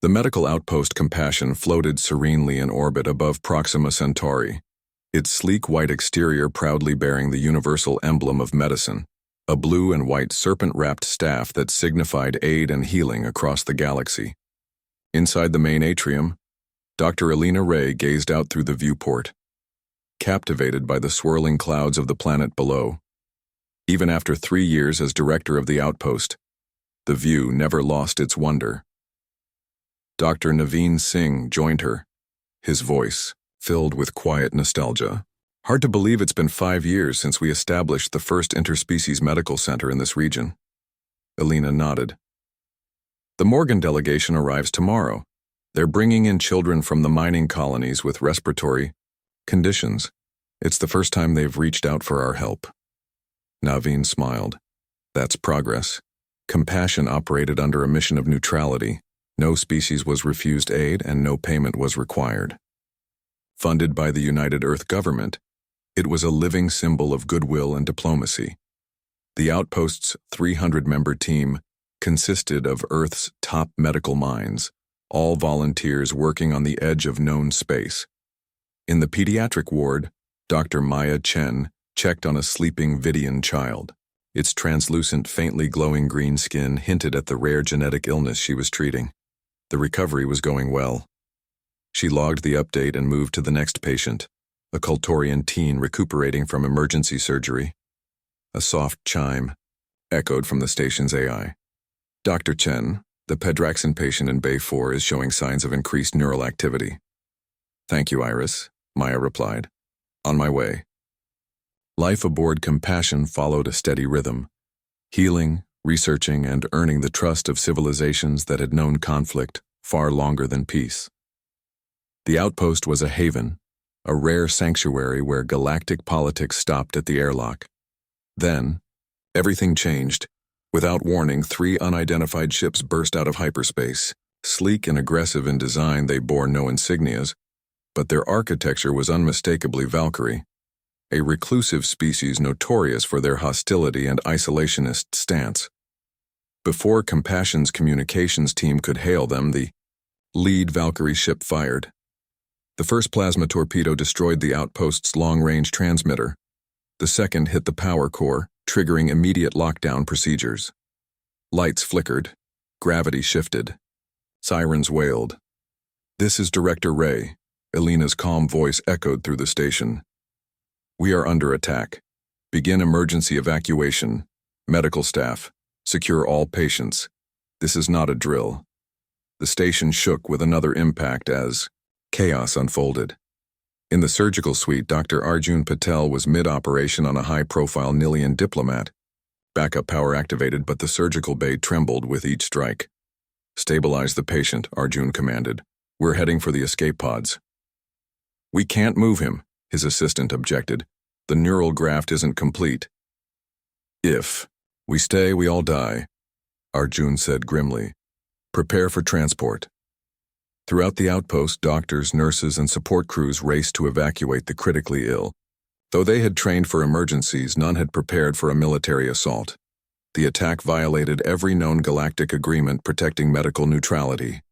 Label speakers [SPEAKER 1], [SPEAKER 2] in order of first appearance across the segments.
[SPEAKER 1] The medical outpost Compassion floated serenely in orbit above Proxima Centauri, its sleek white exterior proudly bearing the universal emblem of medicine, a blue and white serpent-wrapped staff that signified aid and healing across the galaxy. Inside the main atrium, Dr. Elena Ray gazed out through the viewport, captivated by the swirling clouds of the planet below. Even after 3 years as director of the outpost, the view never lost its wonder. Dr. Naveen Singh joined her, his voice filled with quiet nostalgia. Hard to believe it's been 5 years since we established the first interspecies medical center in this region. Elena nodded. The Morgan delegation arrives tomorrow. They're bringing in children from the mining colonies with respiratory conditions. It's the first time they've reached out for our help. Naveen smiled. That's progress. Compassion operated under a mission of neutrality. No species was refused aid and no payment was required. Funded by the United Earth government, it was a living symbol of goodwill and diplomacy. The outpost's 300-member team consisted of Earth's top medical minds, all volunteers working on the edge of known space. In the pediatric ward, Dr. Maya Chen checked on a sleeping Vidian child. Its translucent, faintly glowing green skin hinted at the rare genetic illness she was treating. The recovery was going well. She logged the update and moved to the next patient, a Kultorian teen recuperating from emergency surgery. A soft chime echoed from the station's AI. Dr. Chen, the Pedraxin patient in Bay 4, is showing signs of increased neural activity. Thank you, Iris, Maya replied. On my way. Life aboard Compassion followed a steady rhythm, healing, researching, and earning the trust of civilizations that had known conflict far longer than peace. The outpost was a haven, a rare sanctuary where galactic politics stopped at the airlock. Then, everything changed. Without warning, 3 unidentified ships burst out of hyperspace. Sleek and aggressive in design, they bore no insignias, but their architecture was unmistakably Valkyrie, a reclusive species notorious for their hostility and isolationist stance. Before Compassion's communications team could hail them, the lead Valkyrie ship fired. The first plasma torpedo destroyed the outpost's long-range transmitter. The second hit the power core, triggering immediate lockdown procedures. Lights flickered. Gravity shifted. Sirens wailed. "This is Director Ray," Elena's calm voice echoed through the station. "We are under attack. Begin emergency evacuation. Medical staff, secure all patients. This is not a drill." The station shook with another impact as chaos unfolded. In the surgical suite, Dr. Arjun Patel was mid-operation on a high-profile Nilian diplomat. Backup power activated, but the surgical bay trembled with each strike. "Stabilize the patient," Arjun commanded. "We're heading for the escape pods." "We can't move him," his assistant objected. "The neural graft isn't complete." "If we stay, we all die," Arjun said grimly. "Prepare for transport." Throughout the outpost, doctors, nurses, and support crews raced to evacuate the critically ill. Though they had trained for emergencies, none had prepared for a military assault. The attack violated every known galactic agreement protecting medical neutrality.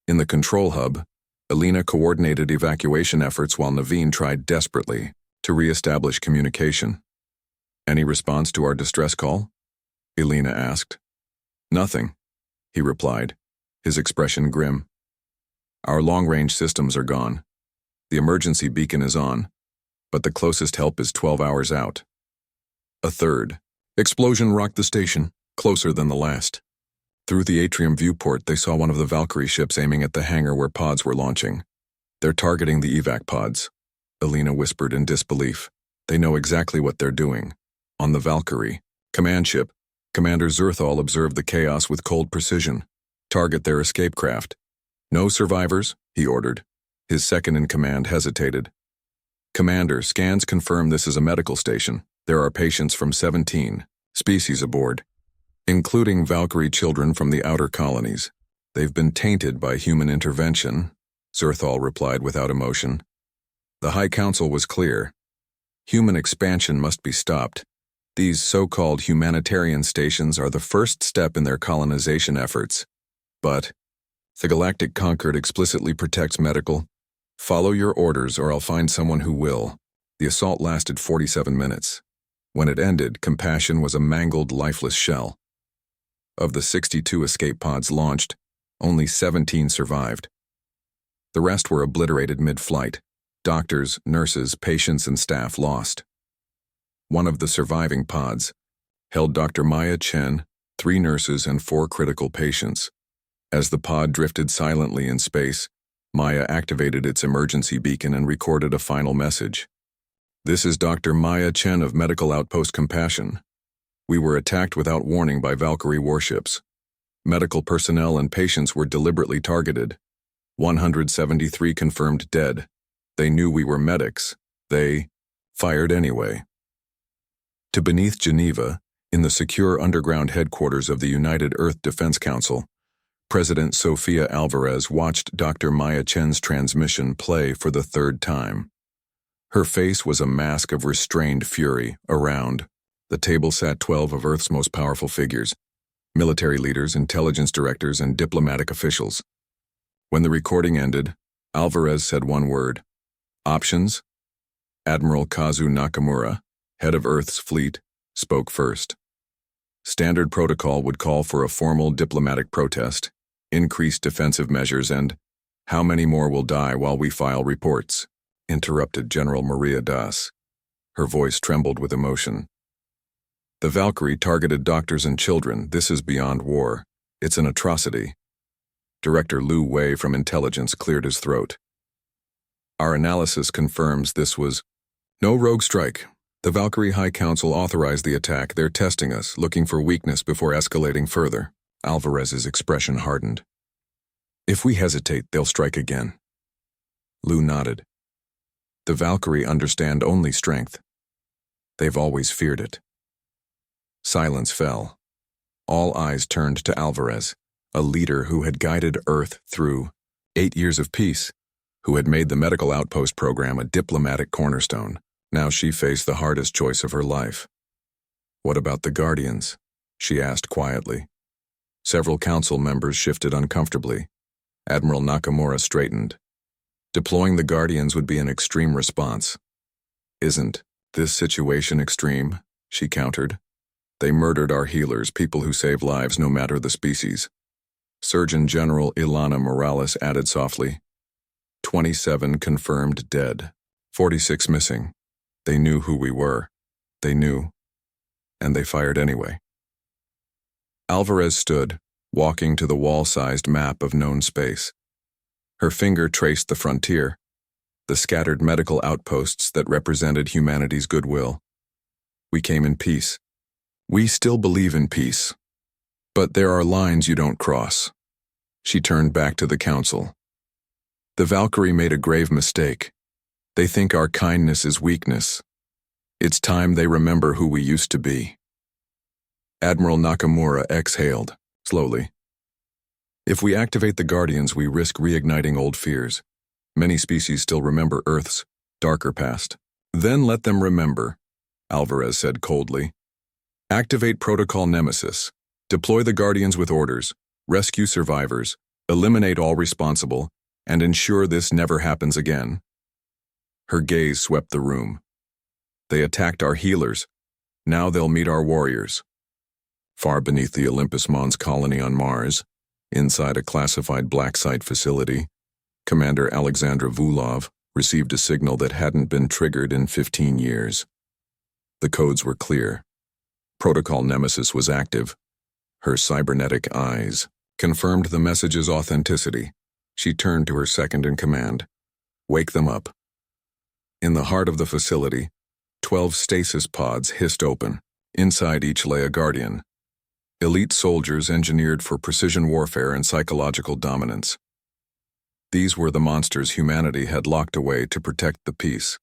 [SPEAKER 1] In the control hub, Elena coordinated evacuation efforts while Naveen tried desperately to re-establish communication. "Any response to our distress call?" Elena asked. "Nothing," he replied, his expression grim. "Our long-range systems are gone. The emergency beacon is on, but the closest help is 12 hours out." A third explosion rocked the station, closer than the last. Through the atrium viewport, they saw one of the Valkyrie ships aiming at the hangar where pods were launching. "They're targeting the evac pods," Elena whispered in disbelief. "They know exactly what they're doing." On the Valkyrie command ship, Commander Zerthal observed the chaos with cold precision. "Target their escape craft." "No survivors," he ordered. His second-in-command hesitated. "Commander, scans confirm this is a medical station. There are patients from 17 species aboard, including Valkyrie children from the outer colonies. They've been tainted by human intervention," Zerthal replied without emotion. The High Council was clear. Human expansion must be stopped. These so-called humanitarian stations are the first step in their colonization efforts. But The Galactic Concord explicitly protects medical. Follow your orders or I'll find someone who will. The assault lasted 47 minutes. When it ended, Compassion was a mangled, lifeless shell. Of the 62 escape pods launched, only 17 survived. The rest were obliterated mid-flight. Doctors, nurses, patients, and staff lost. One of the surviving pods held Dr. Maya Chen, 3 nurses, and 4 critical patients. As the pod drifted silently in space, Maya activated its emergency beacon and recorded a final message. This is Dr. Maya Chen of Medical Outpost Compassion. We were attacked without warning by Valkyrie warships. Medical personnel and patients were deliberately targeted. 173 confirmed dead. They knew we were medics. They fired anyway. To beneath Geneva, in the secure underground headquarters of the United Earth Defense Council, President Sofia Alvarez watched Dr. Maya Chen's transmission play for the 3rd time. Her face was a mask of restrained fury. Around the table sat 12 of Earth's most powerful figures, military leaders, intelligence directors, and diplomatic officials. When the recording ended, Alvarez said one word: options. Admiral Kazu Nakamura, head of Earth's fleet, spoke first. Standard protocol would call for a formal diplomatic protest, increased defensive measures, and how many more will die while we file reports, interrupted General Maria Das. Her voice trembled with emotion. The Valkyrie targeted doctors and children. This is beyond war. It's an atrocity. Director Lu Wei from Intelligence cleared his throat. Our analysis confirms this was no rogue strike. The Valkyrie High Council authorized the attack. They're testing us, looking for weakness before escalating further. Alvarez's expression hardened. If we hesitate, they'll strike again. Lu nodded. The Valkyrie understand only strength. They've always feared it. Silence fell. All eyes turned to Alvarez, a leader who had guided Earth through 8 years of peace, who had made the Medical Outpost program a diplomatic cornerstone. Now she faced the hardest choice of her life. What about the Guardians? She asked quietly. Several council members shifted uncomfortably. Admiral Nakamura straightened. Deploying the Guardians would be an extreme response. Isn't this situation extreme? She countered. They murdered our healers, people who save lives no matter the species. Surgeon General Ilana Morales added softly. 27 confirmed dead. 46 missing. They knew who we were. They knew. And they fired anyway. Alvarez stood, walking to the wall-sized map of known space. Her finger traced the frontier, the scattered medical outposts that represented humanity's goodwill. We came in peace. We still believe in peace. But there are lines you don't cross. She turned back to the council. The Valkyrie made a grave mistake. They think our kindness is weakness. It's time they remember who we used to be. Admiral Nakamura exhaled, slowly. If we activate the Guardians, we risk reigniting old fears. Many species still remember Earth's darker past. Then let them remember, Alvarez said coldly. Activate Protocol Nemesis. Deploy the Guardians with orders. Rescue survivors. Eliminate all responsible. And ensure this never happens again. Her gaze swept the room. They attacked our healers. Now they'll meet our warriors. Far beneath the Olympus Mons colony on Mars, inside a classified black site facility, Commander Alexandra Vulov received a signal that hadn't been triggered in 15 years. The codes were clear. Protocol Nemesis was active. Her cybernetic eyes confirmed the message's authenticity. She turned to her second-in-command. Wake them up. In the heart of the facility, 12 stasis pods hissed open. Inside each lay a Guardian. Elite soldiers engineered for precision warfare and psychological dominance. These were the monsters humanity had locked away to protect the peace.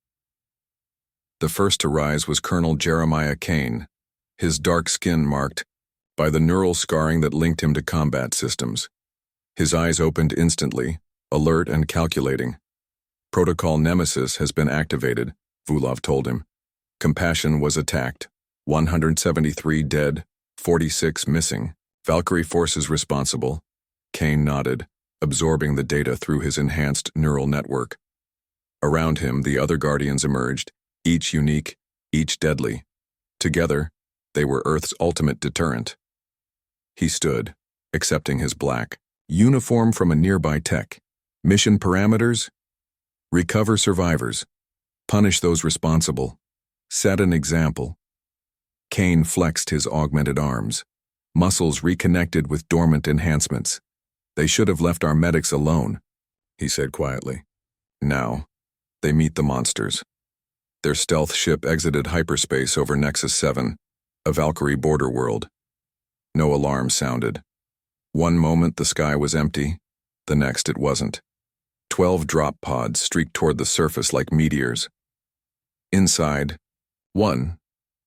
[SPEAKER 1] The first to rise was Colonel Jeremiah Kane, his dark skin marked by the neural scarring that linked him to combat systems. His eyes opened instantly, alert and calculating. Protocol Nemesis has been activated, Vulov told him. Compassion was attacked. 173 dead, 46 missing. Valkyrie forces responsible. Kane nodded. absorbing the data through his enhanced neural network. Around him, the other Guardians emerged, each unique, each deadly. Together, they were Earth's ultimate deterrent. He stood, accepting his black uniform from a nearby tech. Mission parameters? Recover survivors. Punish those responsible. Set an example. Kane flexed his augmented arms, muscles reconnected with dormant enhancements. They should have left our medics alone, he said quietly. Now, they meet the monsters. Their stealth ship exited hyperspace over Nexus 7, a Valkyrie border world. No alarm sounded. One moment the sky was empty, the next it wasn't. 12 drop pods streaked toward the surface like meteors. Inside, 1.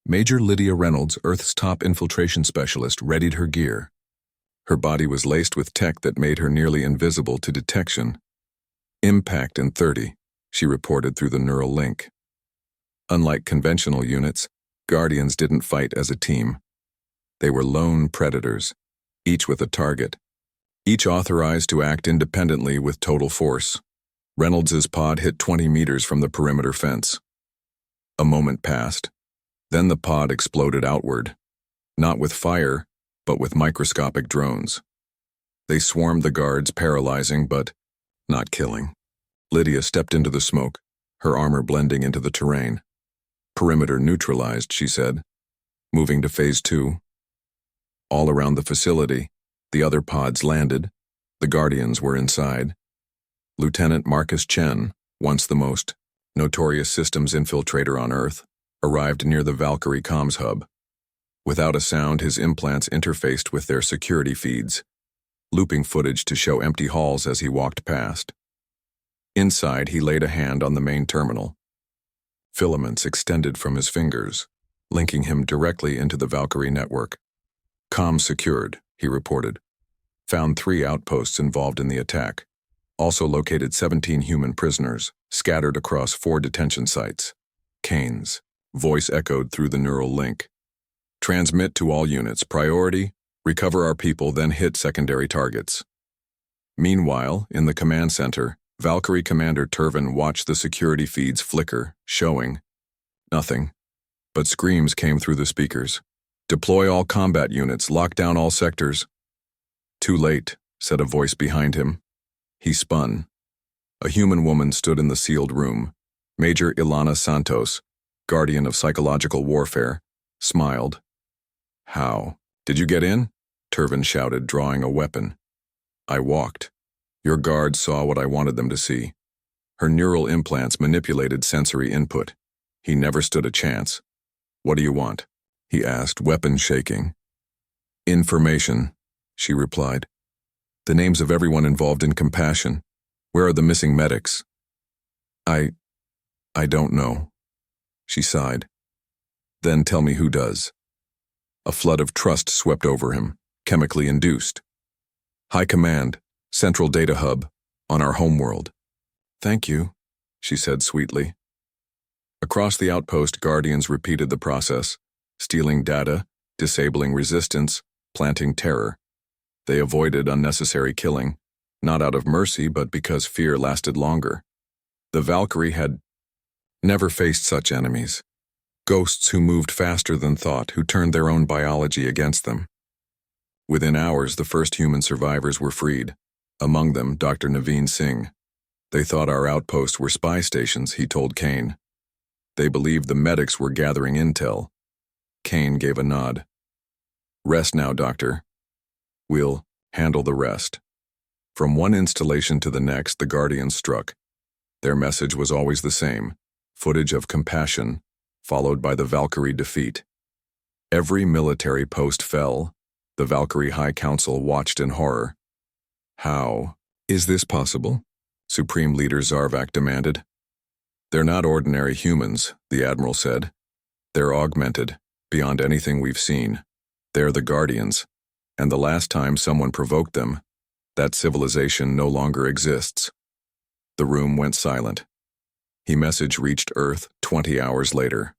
[SPEAKER 1] Major Lydia Reynolds, Earth's top infiltration specialist, readied her gear. Her body was laced with tech that made her nearly invisible to detection. Impact in 30, she reported through the neural link. Unlike conventional units, Guardians didn't fight as a team. They were lone predators, each with a target, each authorized to act independently with total force. Reynolds's pod hit 20 meters from the perimeter fence. A moment passed. Then the pod exploded outward, not with fire, but with microscopic drones. They swarmed the guards, paralyzing but not killing. Lydia stepped into the smoke, her armor blending into the terrain. Perimeter neutralized, she said, moving to Phase 2. All around the facility, the other pods landed. The Guardians were inside. Lieutenant Marcus Chen, once the most notorious systems infiltrator on Earth, arrived near the Valkyrie comms hub. Without a sound, his implants interfaced with their security feeds, looping footage to show empty halls as he walked past. Inside, he laid a hand on the main terminal. Filaments extended from his fingers, linking him directly into the Valkyrie network. Comms secured, he reported. Found 3 outposts involved in the attack. Also located 17 human prisoners, scattered across 4 detention sites. Kane's voice echoed through the neural link. Transmit to all units. Priority, recover our people, then hit secondary targets. Meanwhile, in the command center, Valkyrie Commander Turvin watched the security feeds flicker, showing nothing. But screams came through the speakers. Deploy all combat units, lock down all sectors. Too late, said a voice behind him. He spun. A human woman stood in the sealed room. Major Ilana Santos, Guardian of Psychological Warfare, smiled. How? Did you get in? Turvin shouted, drawing a weapon. I walked. Your guards saw what I wanted them to see. Her neural implants manipulated sensory input. He never stood a chance. What do you want? He asked, weapon shaking. Information, she replied. The names of everyone involved in Compassion. Where are the missing medics? I don't know. She sighed. Then tell me who does. A flood of trust swept over him, chemically induced. High Command, Central Data Hub, on our homeworld. Thank you, she said sweetly. Across the outpost, Guardians repeated the process, stealing data, disabling resistance, planting terror. They avoided unnecessary killing, not out of mercy but because fear lasted longer. The Valkyrie had never faced such enemies. Ghosts who moved faster than thought, who turned their own biology against them. Within hours, the first human survivors were freed. Among them, Dr. Naveen Singh. They thought our outposts were spy stations, he told Kane. They believed the medics were gathering intel. Kane gave a nod. Rest now, Doctor. We'll handle the rest. From one installation to the next, the Guardians struck. Their message was always the same, footage of Compassion, followed by the Valkyrie defeat. Every military post fell. The Valkyrie High Council watched in horror. How is this possible? Supreme Leader Zarvak demanded. They're not ordinary humans, the Admiral said. They're augmented, beyond anything we've seen. They're the Guardians, and the last time someone provoked them, that civilization no longer exists. The room went silent. He message reached Earth 20 hours later.